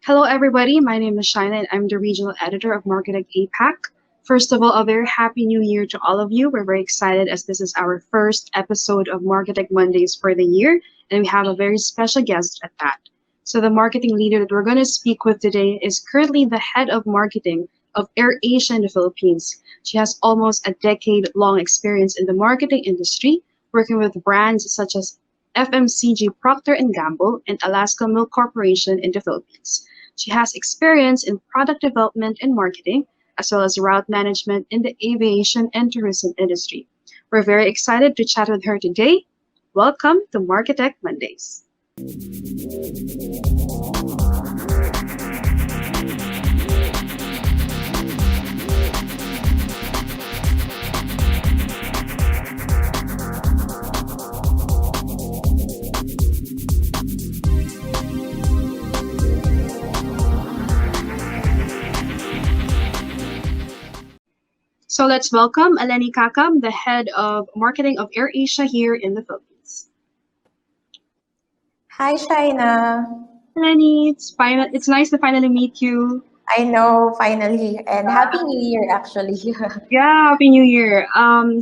Hello, everybody. My name is Shaina, and I'm the regional editor of MARKETECH APAC. First of all, a very happy new year to all of you. We're very excited as this is our first episode of MARKETECH Mondays for the year, and we have a very special guest at that. So, the marketing leader that we're going to speak with today is currently the head of marketing of AirAsia in the Philippines. She has almost a decade long experience in the marketing industry, working with brands such as FMCG Procter& Gamble and Alaska Milk Corporation in the Philippines. She has experience in product development and marketing, as well as route management in the aviation and tourism industry. We're very excited to chat with her today. Welcome to MarkeTech Mondays. So let's welcome Allenie Caccam, the head of marketing of AirAsia here in the Philippines. Hi, Shaina. Allenie, it's nice to finally meet you. I know, finally. And Happy New Year, actually. Yeah, Happy New Year.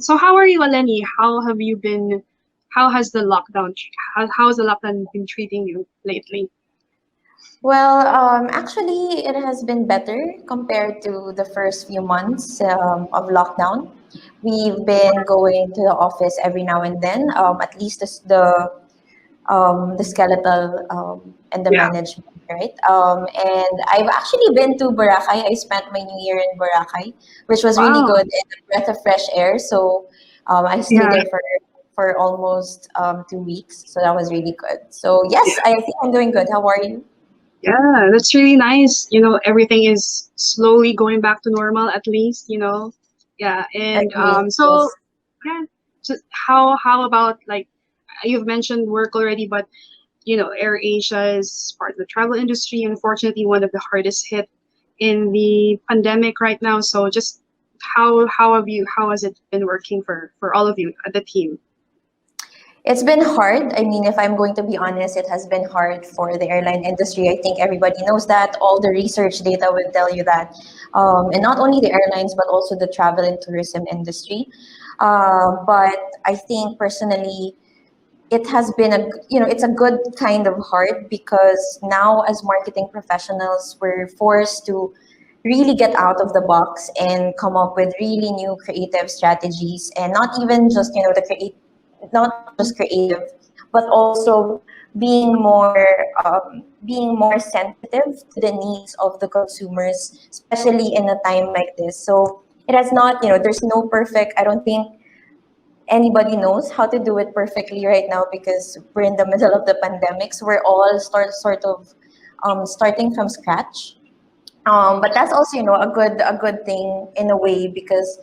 So how are you, Eleni? How have you been? How has the lockdown? How has the lockdown been treating you lately? Well, actually, it has been better compared to the first few months of lockdown. We've been going to the office every now and then, at least the skeletal and the Yeah. management, right? And I've actually been to Boracay. I spent my New Year in Boracay, which was really Wow. good and a breath of fresh air. So I stayed Yeah. there for almost 2 weeks. So that was really good. So yes, I think I'm doing good. How are you? Yeah, that's really nice. Everything is slowly going back to normal at least. Yeah, and Agree. so Yes. yeah. So how about like you've mentioned work already, but AirAsia is part of the travel industry. Unfortunately, one of the hardest hit in the pandemic right now. So just how has it been working for all of you at the team? It's been hard. I mean, if I'm going to be honest, it has been hard for the airline industry. I think everybody knows that. All the research data will tell you that. And not only the airlines, but also the travel and tourism industry. But I think personally, it has been it's a good kind of hard because now as marketing professionals, we're forced to really get out of the box and come up with really new creative strategies and not even just not just creative, but also being more sensitive to the needs of the consumers, especially in a time like this. So it has not, there's no perfect. I don't think anybody knows how to do it perfectly right now because we're in the middle of the pandemic. So we're all sort of starting from scratch. But that's also, a good thing in a way because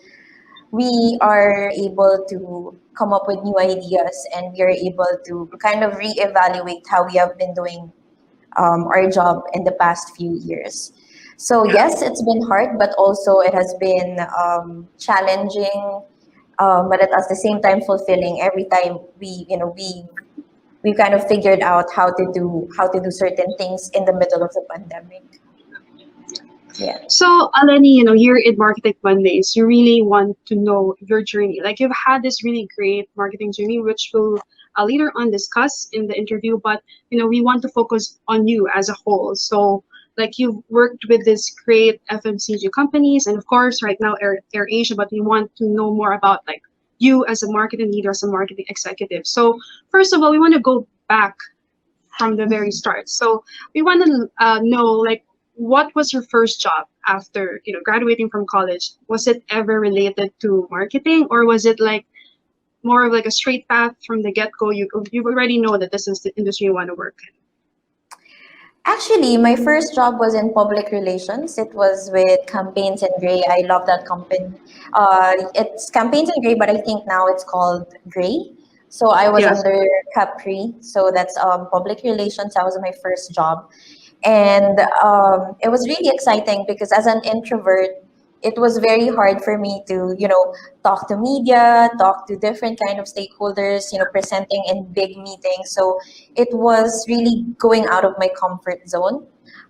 we are able to come up with new ideas and we are able to kind of reevaluate how we have been doing our job in the past few years. So Yeah. yes, it's been hard, but also it has been challenging, but at the same time fulfilling. Every time we kind of figured out how to do certain things in the middle of the pandemic. Yeah. So, Alani, here at Marketing Mondays, you really want to know your journey. Like you've had this really great marketing journey, which we'll later on discuss in the interview. But we want to focus on you as a whole. So, like you've worked with this great FMCG companies, and of course, right now AirAsia. But we want to know more about like you as a marketing leader, as a marketing executive. So, first of all, we want to go back from the very start. So we want to know like what was your first job after graduating from college? Was it ever related to marketing, or was it like more of like a straight path from the get go? You already know that this is the industry you want to work in. Actually, my first job was in public relations. It was with Campaigns and Gray. I love that company. It's Campaigns and Gray, but I think now it's called Gray. So I was Yes. under Capri. So that's public relations. That was my first job. And it was really exciting because as an introvert, it was very hard for me to, talk to media, talk to different kind of stakeholders, presenting in big meetings. So it was really going out of my comfort zone.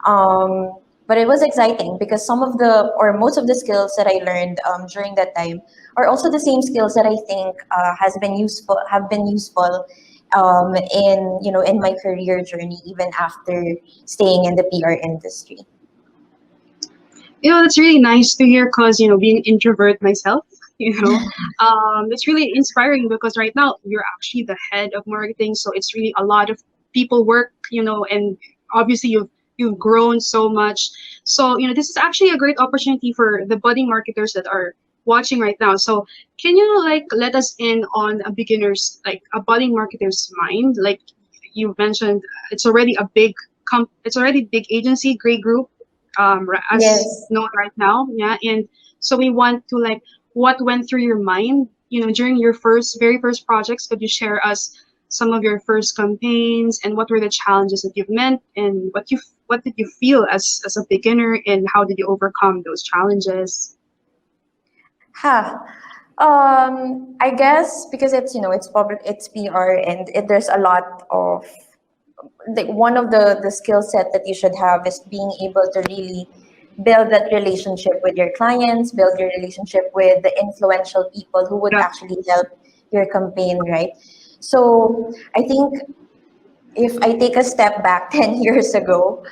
But it was exciting because some of the, or most of the skills that I learned during that time are also the same skills that I think have been useful in my career journey, even after staying in the PR industry. That's really nice to hear because, being introvert myself, it's really inspiring because right now you're actually the head of marketing. So it's really a lot of people work, and obviously you've grown so much. So, this is actually a great opportunity for the budding marketers that are watching right now. So can you like let us in on a beginner's, like a budding marketer's mind? Like you mentioned, it's already a it's already big agency, great group, as Yes. known right now. Yeah. And so we want to like, what went through your mind, during your very first projects? Could you share us some of your first campaigns and what were the challenges that you've met and what did you feel as a beginner and how did you overcome those challenges? Ha. I guess because it's public, it's PR, and there's a lot of, one of the skill set that you should have is being able to really build that relationship with your clients, build your relationship with the influential people who would Yeah. actually help your campaign, right? So I think if I take a step back 10 years ago,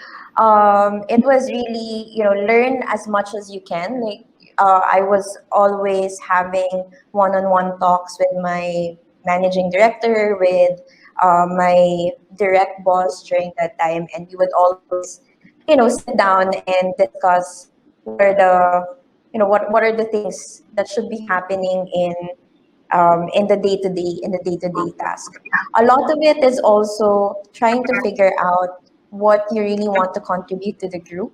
it was really, learn as much as you can. Like, I was always having one-on-one talks with my managing director, with my direct boss during that time, and we would always, sit down and discuss what are the, what are the things that should be happening in the day-to-day task. A lot of it is also trying to figure out what you really want to contribute to the group.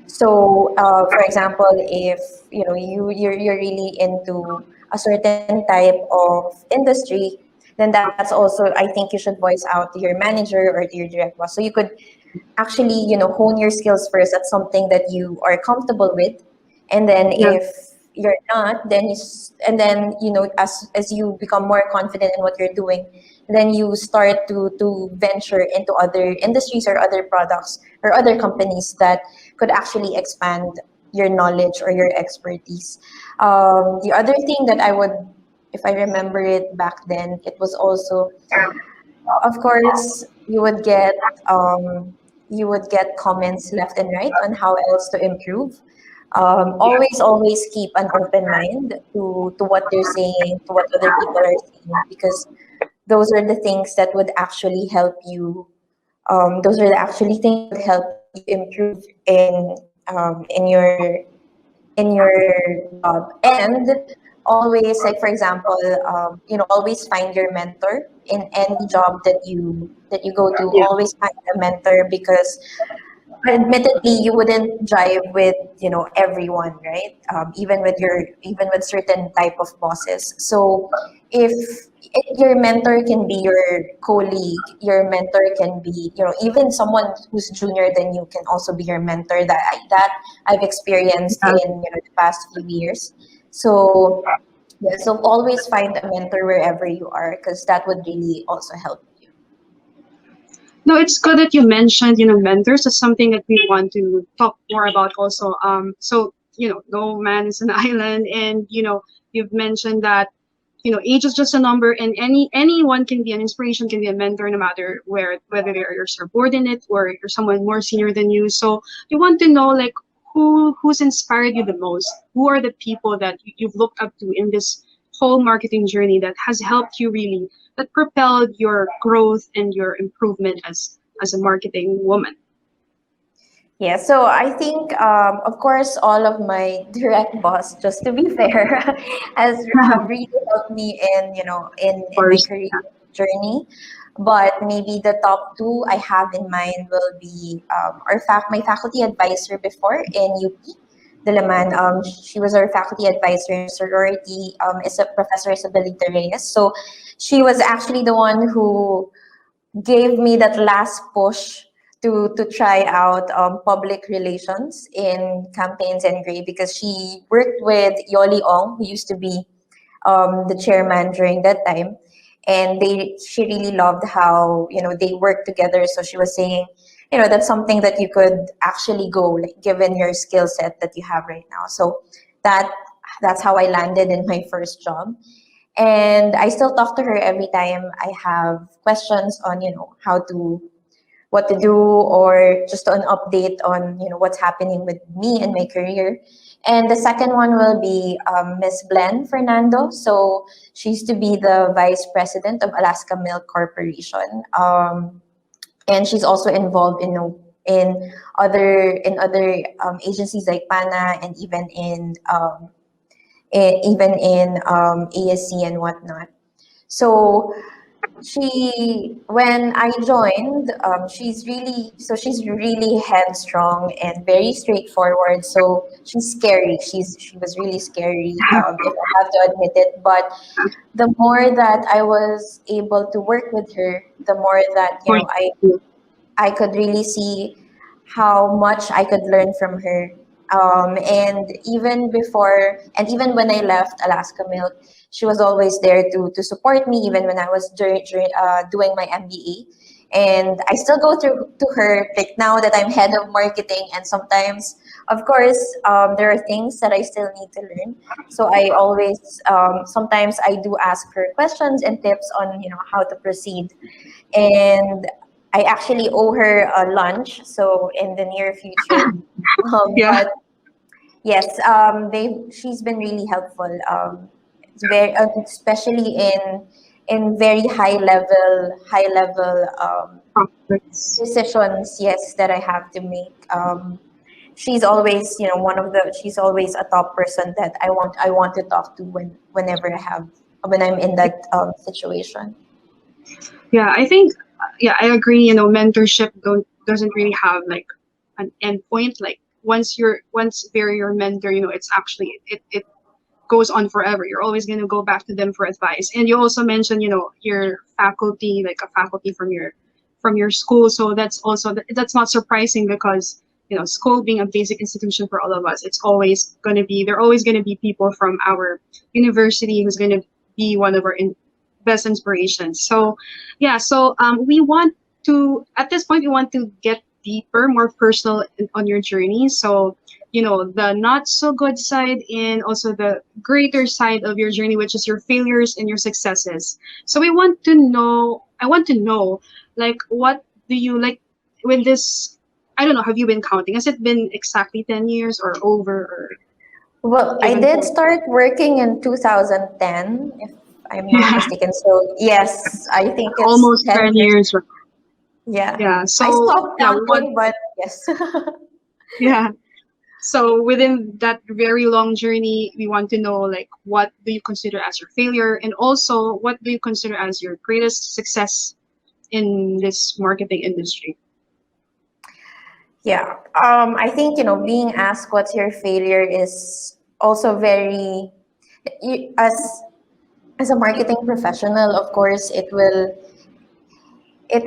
So, for example, if you're really into a certain type of industry, then that's also, I think, you should voice out to your manager or to your direct boss. So you could actually, hone your skills first at something that you are comfortable with, and then Yeah. if you're not, then and then, as you become more confident in what you're doing, then you start to venture into other industries or other products or other companies that could actually expand your knowledge or your expertise. The other thing that I would, if I remember it back then, it was also, of course, um, you would get comments left and right on how else to improve. Always keep an open mind to what they're saying, to what other people are saying, because those are the things that would actually help you. Those are the actually things that would help you improve in your job. And always, like, for example, always find your mentor in any job that you go to. Yeah. Always find a mentor, because admittedly you wouldn't jive with everyone, right? Even with certain type of bosses. So if your mentor can be your colleague, your mentor can be, even someone who's junior than you can also be your mentor. That I've experienced Yeah. in the past few years. So yeah, so always find a mentor wherever you are, because that would really also help you. No, it's good that you mentioned, mentors. That's something that we want to talk more about also. So, no man is an island, and you've mentioned that, age is just a number, and anyone can be an inspiration, can be a mentor, no matter whether they're your subordinate or you're someone more senior than you. So we want to know like who's inspired you the most. Who are the people that you've looked up to in this whole marketing journey that has helped you really, that propelled your growth and your improvement as a marketing woman? Yeah, so I think, of course, all of my direct boss, just to be fair, has have Of really helped me in my course. career journey. But maybe the top two I have in mind will be my faculty advisor before in UP, Diliman. She was our faculty advisor in sorority. Is a Professor Isabelita Reyes. So she was actually the one who gave me that last push to try out public relations in campaigns and Gray because she worked with Yoli Ong, who used to be the chairman during that time, and she really loved how they worked together. So she was saying, that's something that you could actually go, like, given your skill set that you have right now. So that that's how I landed in my first job. And I still talk to her every time I have questions on how to what to do, or just an update on what's happening with me and my career. And the second one will be Miss Glenn Fernando. So she used to be the vice president of Alaska Milk Corporation, and she's also involved in other agencies like PANA, and even in ASC and whatnot. So when I joined, she's really headstrong and very straightforward. So she's scary. She was really scary, if I have to admit it. But the more that I was able to work with her, the more that Point. I could really see how much I could learn from her. And even when I left Alaska Milk, she was always there to support me, even when I was doing my MBA. And I still go through to her, like, now that I'm head of marketing. And sometimes, of course, there are things that I still need to learn. So I always, sometimes I do ask her questions and tips on how to proceed. And I actually owe her a lunch, so in the near future. Yeah. But yes, she's been really helpful. It's very, especially in very high level Conflicts. decisions. Yes, that I have to make. She's always, she's always a top person that I want to talk to when I'm in that situation. Yeah, I think, yeah, I agree. Mentorship doesn't really have like an endpoint. Like once they're your mentor, it's actually it goes on forever. You're always gonna go back to them for advice. And you also mentioned, your faculty, like a faculty from your school. So that's not surprising because school being a basic institution for all of us, there are always gonna be people from our university who's gonna be one of our best inspirations. So yeah, so we want to at this point we want to get deeper, more personal on your journey. So the not so good side and also the greater side of your journey, which is your failures and your successes. So I want to know, like, what do you like with this? I don't know, have you been counting? Has it been exactly 10 years or over, or Well, I give and did take? start working in 2010, if I'm not Yeah, mistaken. So yes, I think it's almost 10 10 years. years. Yeah. Yeah, I so stopped yeah, what counting, but yes. yeah. So within that very long journey, we want to know, like, what do you consider as your failure, and also what do you consider as your greatest success in this marketing industry? Yeah. I think, being asked what's your failure is also very, you, as a marketing professional, of course, it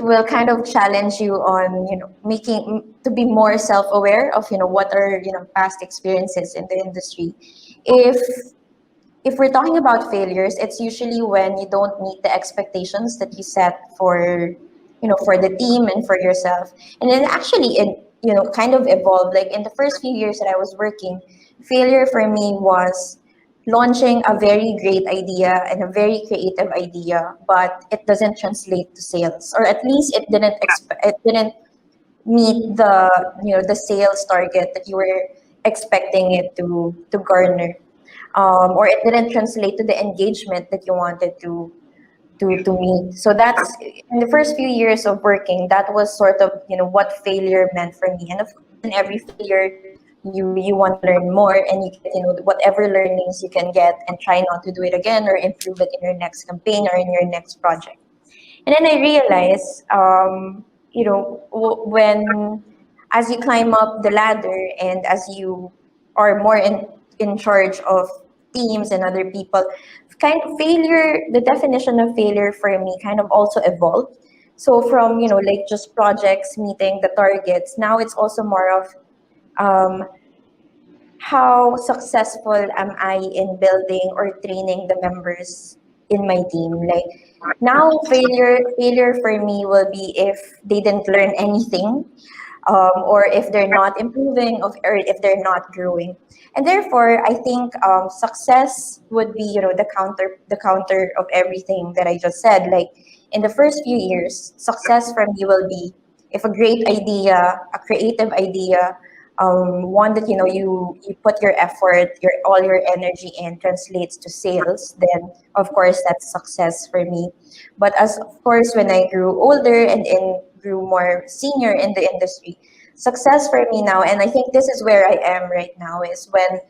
will kind of challenge you on making to be more self-aware of what are past experiences in the industry. If if we're talking about failures, it's usually when you don't meet the expectations that you set for the team and for yourself. And then actually it kind of evolved. Like in the first few years that I was working, failure for me was launching a very great idea and a very creative idea, but it doesn't translate to sales, or at least it didn't meet the sales target that you were expecting it to garner, or it didn't translate to the engagement that you wanted to meet. So that's in the first few years of working. That was sort of what failure meant for me. And of course, in every failure, you want to learn more, and you get whatever learnings you can get, and try not to do it again or improve it in your next campaign or in your next project. And then I realized, when as you climb up the ladder and as you are more in charge of teams and other people, kind of failure, the definition of failure for me kind of also evolved. So from, like just projects meeting the targets, now it's also more of um, how successful am I in building or training the members in my team? Like now, failure for me will be if they didn't learn anything, or if they're not improving, or if they're not growing. And therefore, I think success would be, the counter of everything that I just said. Like in the first few years, success for me will be if a great idea, a creative idea, one that you put your effort, your all your energy in translates to sales, then of course that's success for me. But as of course when I grew older and grew more senior in the industry, success for me now, and I think this is where I am right now, is when,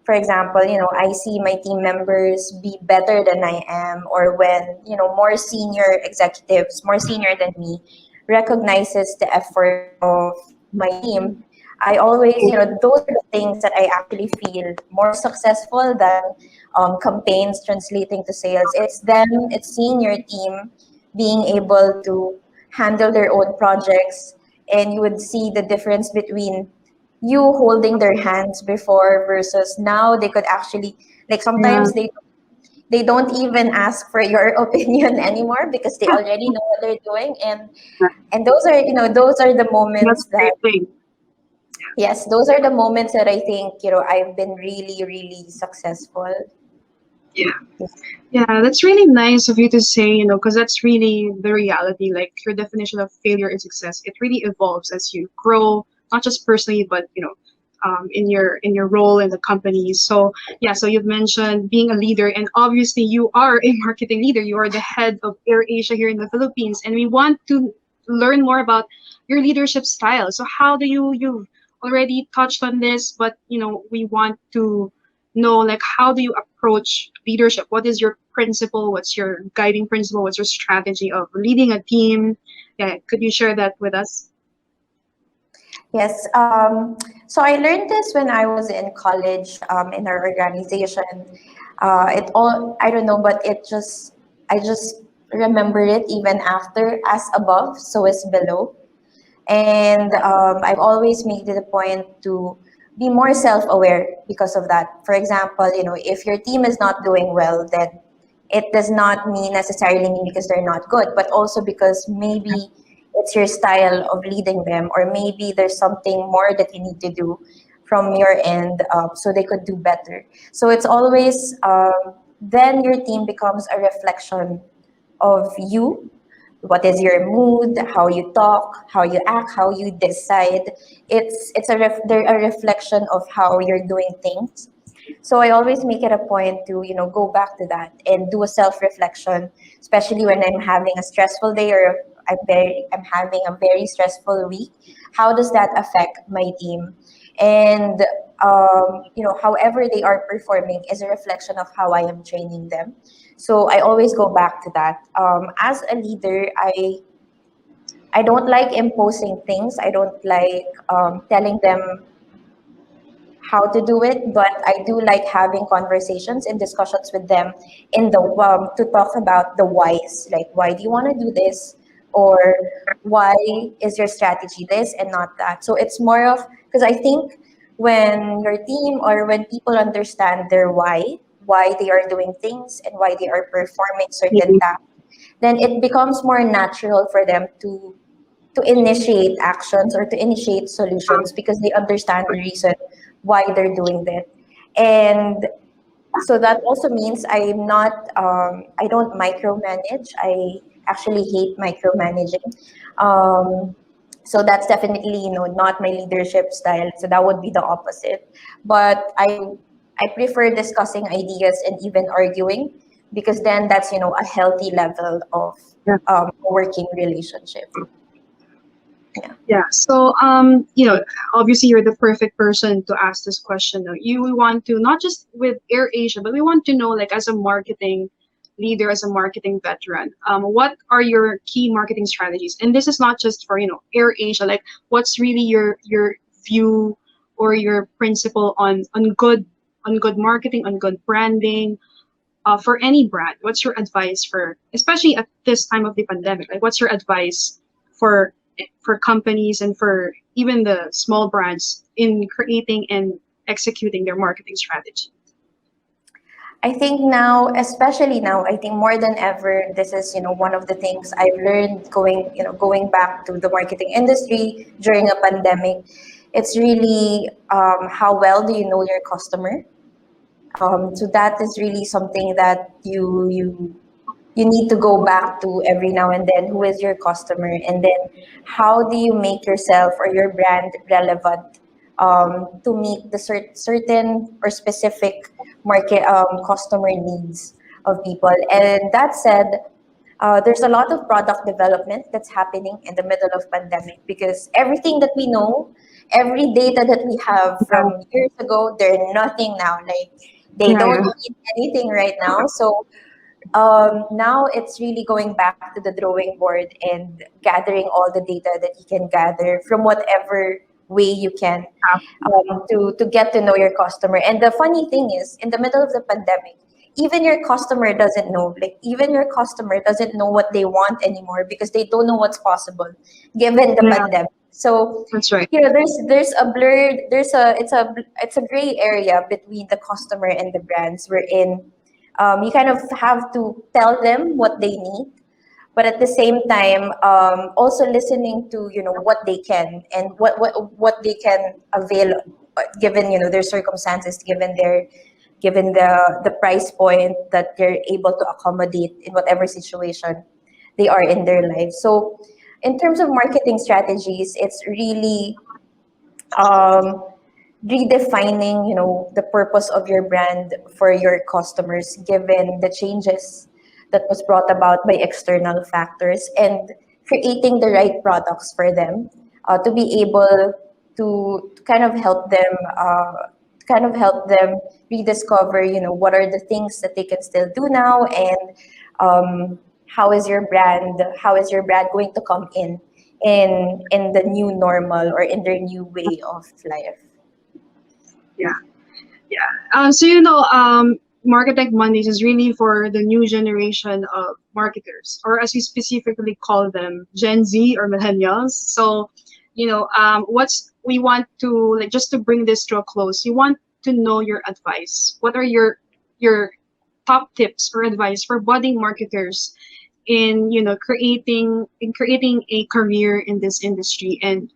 for example, I see my team members be better than I am, or when more senior executives, more senior than me, recognizes the effort of my team. I always, those are the things that I actually feel more successful than campaigns translating to sales. It's them, it's seeing your team being able to handle their own projects, and you would see the difference between you holding their hands before versus now. They could actually, like, Yeah, sometimes they don't even ask for your opinion anymore because they already know what they're doing. And those are the that's moments a that, great thing. yes, those are the moments that I think, I've been really, really successful. Yeah. Yeah, that's really nice of you to say, because that's really the reality. Like your definition of failure and success, it really evolves as you grow, not just personally, but in your role in the company. So yeah, so you've mentioned being a leader, and obviously you are a marketing leader. You are the head of AirAsia here in the Philippines, and we want to learn more about your leadership style. So how do you've already touched on this, but we want to know, like, how do you approach leadership? What is your principle? What's your guiding principle? What's your strategy of leading a team? Yeah, could you share that with us? Yes. So I learned this when I was in college, in our organization. It all, I don't know, but I just remember it even after, as above, so is below. And I've always made it a point to be more self-aware because of that. For example, if your team is not doing well, then it does not mean necessarily mean because they're not good, but also because maybe it's your style of leading them, or maybe there's something more that you need to do from your end, so they could do better. So it's always, then your team becomes a reflection of you. What is your mood, how you talk, how you act, how you decide. They're a reflection of how you're doing things. So I always make it a point to, go back to that and do a self-reflection, especially when I'm having a stressful day, or I'm having a very stressful week. How does that affect my team? And however they are performing is a reflection of how I am training them. So I always go back to that. As a leader, I don't like imposing things. I don't like telling them how to do it, but I do like having conversations and discussions with them in the to talk about the whys, like why do you want to do this, or why is your strategy this and not that. So it's more of, because I think when your team or when people understand their why they are doing things and why they are performing certain Mhm. tasks, then it becomes more natural for them to initiate actions or to initiate solutions because they understand the reason why they're doing that. And so that also means I don't micromanage. I actually hate micromanaging. So that's definitely, not my leadership style. So that would be the opposite. But I prefer discussing ideas and even arguing, because then that's, a healthy level of Yeah. working relationship. Yeah. Yeah. So, obviously you're the perfect person to ask this question. Now, we want to, not just with AirAsia, but we want to know, like, as a marketing leader, as a marketing veteran, what are your key marketing strategies? And this is not just for, AirAsia. Like, what's really your view or your principle on good marketing, on good branding, for any brand, what's your advice for, especially at this time of the pandemic? Like, what's your advice for companies and for even the small brands in creating and executing their marketing strategy? I think now, especially now, I think more than ever, this is, one of the things I've learned going back to the marketing industry during a pandemic. It's really how well do you know your customer? So that is really something that you need to go back to every now and then. Who is your customer, and then how do you make yourself or your brand relevant to meet the certain or specific market customer needs of people. And that said, there's a lot of product development that's happening in the middle of pandemic, because everything that we know, every data that we have Yeah, from years ago, they're nothing now. Like, they yeah, don't yeah. mean anything right now. So now it's really going back to the drawing board and gathering all the data that you can gather from whatever way you can, to get to know your customer. And the funny thing is, in the middle of the pandemic, even your customer doesn't know. Like, even your customer doesn't know what they want anymore, because they don't know what's possible given the Yeah, pandemic. So, that's right. there's a blurred, it's a gray area between the customer and the brands. Wherein you kind of have to tell them what they need, but at the same time, also listening to what they can, and what they can avail, given their circumstances, given the price point that they're able to accommodate in whatever situation they are in their life. So in terms of marketing strategies, it's really um, redefining, the purpose of your brand for your customers, given the changes that was brought about by external factors, and creating the right products for them, to be able to kind of help them rediscover, what are the things that they can still do now, and how is your brand going to come in the new normal, or in their new way of life. Yeah, yeah. So Marketech Mondays is really for the new generation of marketers, or as we specifically call them, Gen Z or millennials. So, what's we want to, like, just to bring this to a close. You want to know your advice. What are your top tips or advice for budding marketers in creating a career in this industry, and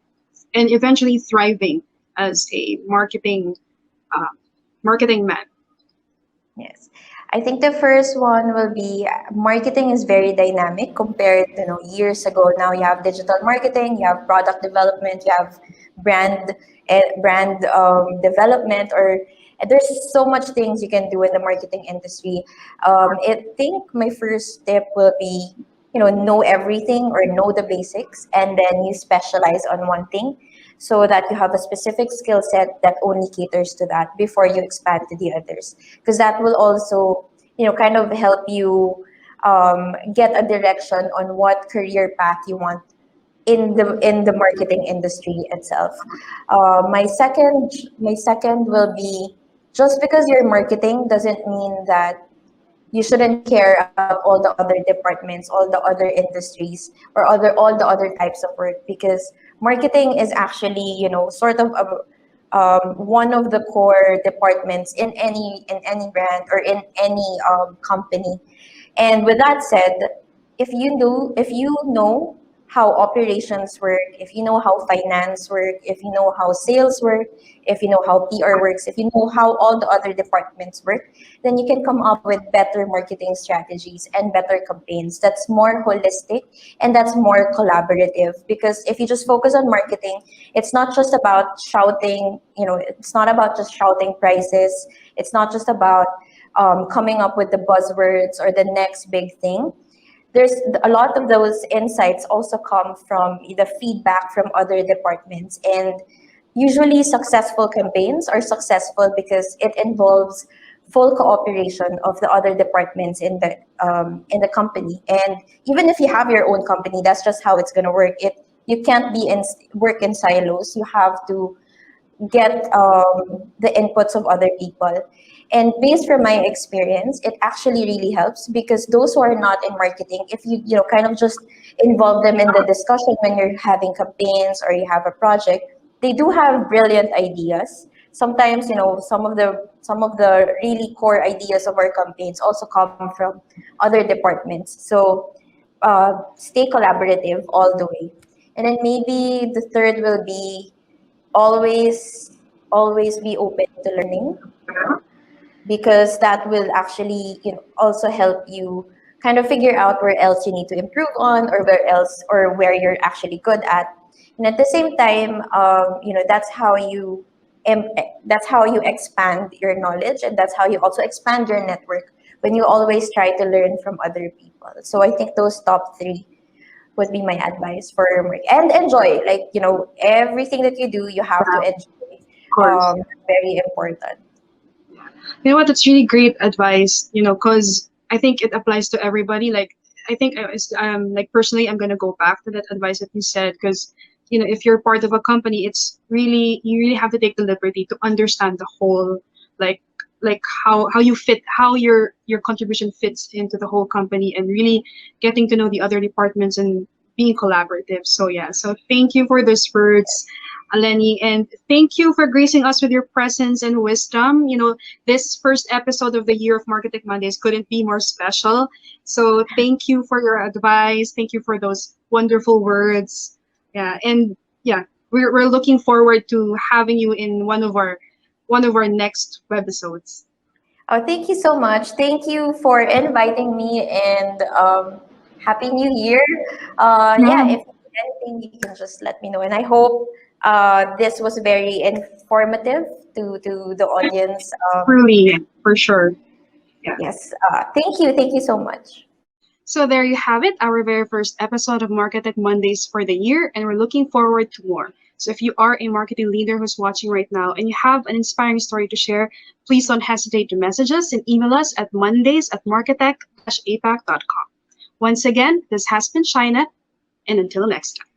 eventually thriving as a uh, marketing man? Yes. I think the first one will be, marketing is very dynamic compared to, years ago. Now you have digital marketing, you have product development, you have brand development, or there's so much things you can do in the marketing industry. I think my first tip will be, know everything, or know the basics, and then you specialize on one thing, so that you have a specific skill set that only caters to that before you expand to the others, because that will also kind of help you get a direction on what career path you want in the marketing industry itself. My second will be, just because you're marketing doesn't mean that you shouldn't care about all the other departments, all the other industries, or all the other types of work, because marketing is actually, sort of one of the core departments in any brand, or in any company. And with that said, if you know how operations work, if you know how finance work, if you know how sales work, if you know how PR works, if you know how all the other departments work, then you can come up with better marketing strategies and better campaigns that's more holistic and that's more collaborative. Because if you just focus on marketing, it's not just about shouting, it's not about just shouting prices, it's not just about coming up with the buzzwords or the next big thing. There's a lot of those insights also come from the feedback from other departments. And usually successful campaigns are successful because it involves full cooperation of the other departments in the company. And even if you have your own company, that's just how it's going to work. You can't work in silos. You have to get the inputs of other people. And based from my experience, it actually really helps because those who are not in marketing, if you kind of just involve them in the discussion when you're having campaigns or you have a project, they do have brilliant ideas. Sometimes, some of the really core ideas of our campaigns also come from other departments. So stay collaborative all the way. And then maybe the third will be always always be open to learning, because that will actually also help you kind of figure out where else you need to improve on, or where you're actually good at. And at the same time, em- that's how you expand your knowledge, and that's how you also expand your network, when you always try to learn from other people. So I think those top three would be my advice for work. And enjoy, like, everything that you do, you have to Yeah, of enjoy. course. Very important. You know what? That's really great advice. Because I think it applies to everybody. Like, I think like personally, I'm gonna go back to that advice that you said because if you're part of a company, it's really you really have to take the liberty to understand the whole, like how you fit, how your contribution fits into the whole company, and really getting to know the other departments and being collaborative. So yeah, so thank you for those words, Allenie, and thank you for gracing us with your presence and wisdom. This first episode of the year of Marketing Mondays couldn't be more special. So thank you for your advice. Thank you for those wonderful words. Yeah, and yeah, we're looking forward to having you in one of our next webisodes. Oh, thank you so much. Thank you for inviting me, and Happy New Year. Yeah, Yeah, if you need anything, you can just let me know. And I hope this was very informative to the audience. truly, for sure. Yeah. Yes, thank you. Thank you so much. So there you have it, our very first episode of MarkeTech Mondays for the year, and we're looking forward to more. So if you are a marketing leader who's watching right now and you have an inspiring story to share, please don't hesitate to message us and email us at mondays@marketech-apac.com. Once again, this has been China, and until next time.